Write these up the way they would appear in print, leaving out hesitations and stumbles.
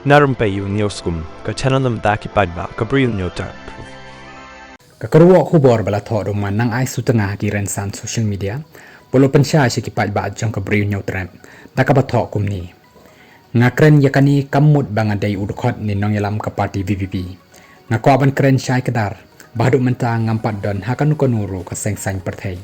Narum payu nioskum ka chananam daki padba ka briu nyotar. Kakarwa khubor bala tho do man nang ai su tengah ki rensan social media polo pensha shi ki padba jong ka briu nyotar takaba tho kum ni ngakren yakani kamut bangadai udkhot ni nong yalam ka party VVP ngako ban kren shai kedar badu menta ngampat don hakanu konuru ka seng perthai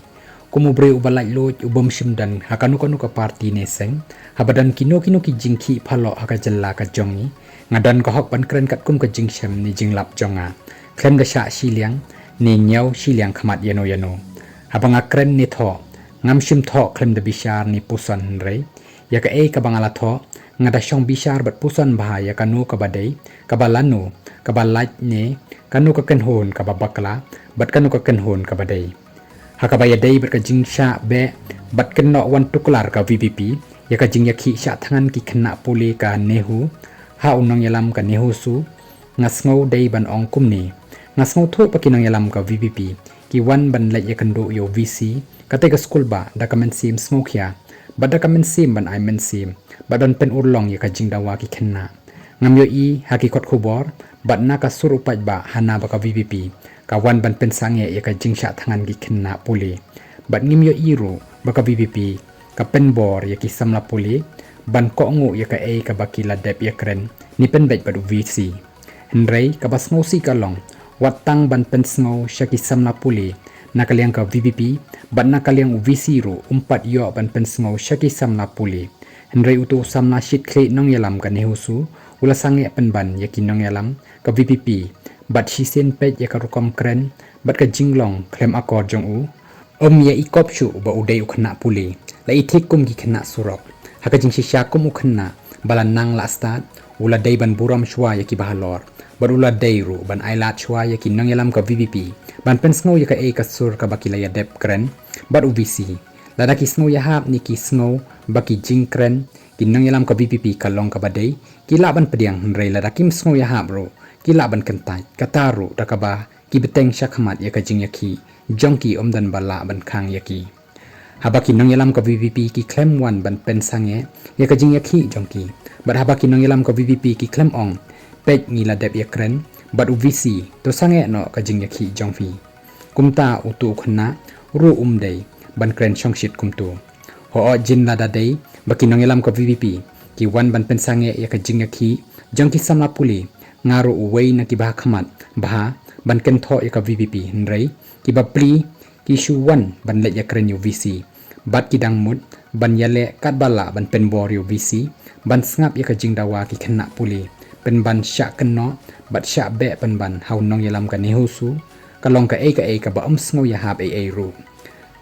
kumu briu balai lo ubom shimdan hakanu ka party ne seng habadan kino ki jingki phalo haka jalla ka jongi ngadan ka hok ban kren kat kum ka jingshem ni jinglap jonga klem da sha shi liang ni nyau shi liang khamat yano habanga kren ni tho ngam shim tho klem da bishar ni pusan rei ya ka ka bangala tho ngada shong bishar bat pusan bha ya kanu ka badai ka balanu ka balaj ne kanu ka ken hon ka babakla bat kanu ka ken hon ka badai hakabaya dei bat ka jingsha be bat ken no wan tuklar ka VVP ya ka jing yakhi sha thangan ki khna puli ka nehu ha unong yalam ka nehu su ngasngau dei ban ong kumni ngasngau tho pakinong yalam ka VVP ki wan ban la yakando yo VC kate ka school ba document sim smokia ba document sim ban I men sim badan pen urlong ya ka jing dawa ki khenna ngam yo i hakikot khubor bat na ka sur upaj ba hana ba ka VVP ka wan ban pen sange ya ka jing sha thangan ki khenna puli bat ngim yo iru ba ka VVP ka pen bor ya ki samla puli ban ko ngu ya ka ka bakila dep ya kren ni pen bet badu VC henrei ka bas ngosi ka long watang ban pen sngo shaki samla puli nakaliang ka VVP ban nakaliang VC ru umpat yo ban pen sngo shaki samla puli henrei utu samla shit kle nong yalam ka nehusu ula sange pen ban ya ki nong yalam ka VVP bat shisen pet ya ka rukom kren bat ka jinglong klem akor jong u ya ikop shu ba udai ukhna puli la ithik kum ki khna surok haka jing shisha kum ukhna balan nang la start ula dai ban buram shwa ya ki bahalor barula dai ru ban ailat shwa ya ki nong yalam ka VVP ban pen sngo ya ka ka sur ka bakila ya dep kren bat UVC lada ki sngo ya hap ni ki sngo baki jing kren ki nong yalam ka VVP ka long ka badai ki la ban pediang hnrei lada kim sngo ya hap ru ki la ban kentai kataru dakaba ki beteng shakhamat ya ka jing yakhi jongki omdan bala ban khang yaki habaki nong yalam ka VVP ki klem wan ban pen sange ya ka jing yakhi jongki bat habaki nong yalam ka VVP ki klem ong pet ngila dep yakren bat UVC to sange no ka jing yakhi jongfi kumta utu khna ru umdei ban kren shongshit kumtu ho jin lada dei baki nong yalam ka VVP ki wan ban pen sange ya ka jing yakhi jongki samla puli ngaru uwei na ki bah khamat bah ban ken tho ya ka VVP hnrei ki bapli ki shuwan ban le yakren UVC bat ki dang mut ban yale kat bala ban pen bor UVC ban ngap ya ka jing dawa ki khna puli pen ban sha kenno bat sha be pen ban hau nong yalam ka nehusu kalong ka ka ba sngo ya hab ru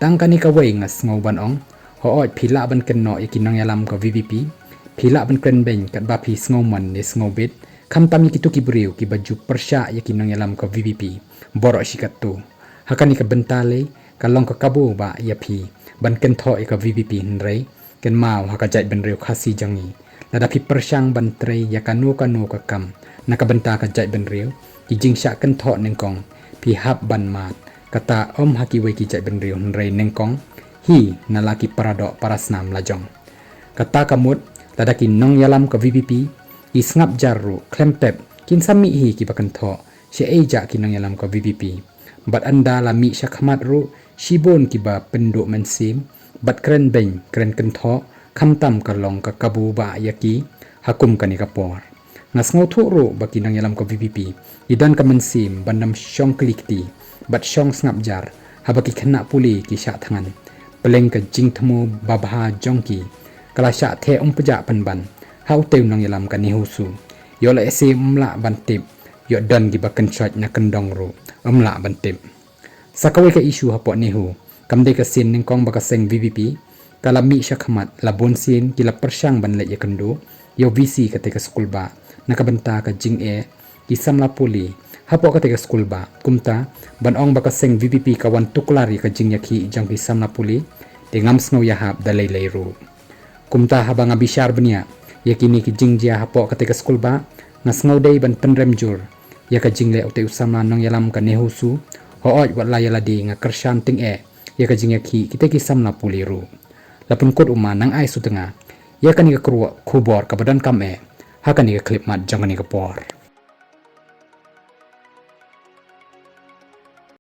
tang kani ka wei ngas sngo ban ong ho oj phila ban kenno ya ki nong yalam ka VVP phila ban kren ben kat ba phi sngo man ne sngo bit kham tam ki tu ki briu ki baju persha ya ki nong yalam ka VVP borok shikat tu hakani ka bentale kalong ka kabu ba ya phi ban ken tho ka VVP hnrei ken mau haka jai ben riu khasi jangi lada phi persyang ban trei ya kanu ka kam naka benta ka jai ben riu ki jingsha ken tho nengkong phi hab ban mat kata haki wei ki jai ben riu hnrei nengkong hi nalaki paradok parasnam lajong kata kamut lada ki nong yalam ka VVP ki ngap jarru klempep kin sami hi ki bakan tho si ja ki nong yalam ka VVP bat anda lami syakhamat ru shibon ki ba penduk mensim bat kren ben kren kentho khamtam kalong ka kabu ba yaki hakum kani kapor ngasngau thu ru baki nong yalam ka VVP idan ka mensim bandam shong klikti bat shong ngap jar habaki khna puli ki sha thangan peleng ka jing thmu babha jongki kala sha the paja panban hau teu nong yalam ka nihusu yola ese mla bantip yo dan gi bakan shot na kendong ru amla bantip sakawe ka issue hapo nehu kamde ka sin ning kong baka seng VVP kalami syakhamat labon sin kila persyang ban le yakendo yo VC ketika school ba nakabenta ka jing ki samla puli hapo ketika school ba kumta ban ong baka seng VVP kawan tuklari ka jing yakhi jang ki samla puli dengam snow ya hab dalai leiru kumta habanga bishar benia yakini ki jing dia hapo ketika school ba ngasngau dei ban penrem jur ya ka jing le ote usama nong yalam ka nehusu ho oj wat la yala di nga kershan ting ya ka jing yakhi kita ki samla puliru lapun kot uma nang ai su tenga ya kan ka kru khubor ka badan kam Hakan ni ka klip mat jang ni ka por.